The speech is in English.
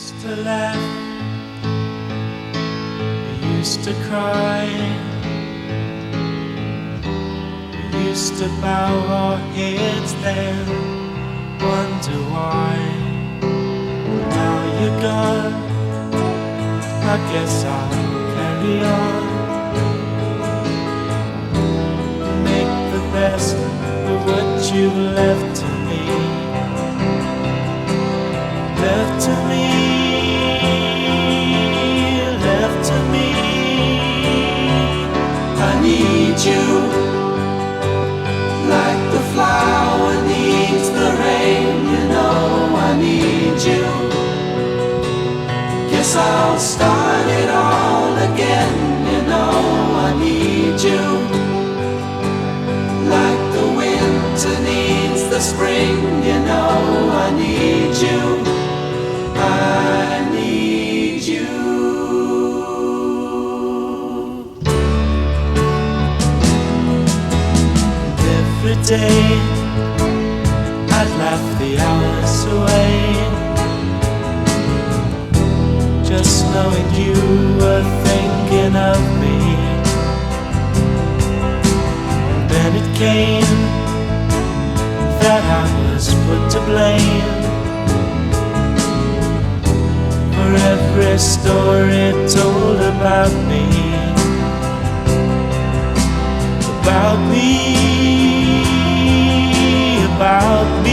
used to laugh, we used to cry, we used to bow our heads then, wonder why. Now you're gone, I guess I'll carry on, make the best of what you've left to me. Left to me, left to me. I need you, like the flower needs the rain. You know I need you. Guess I'll start it all again. You know I need you, like the winter needs the spring. You know I need you. I need you. Every day I'd laugh the hours away, just knowing you were thinking of me. And then it came that I was put to blame for every story told about me, about me, about me.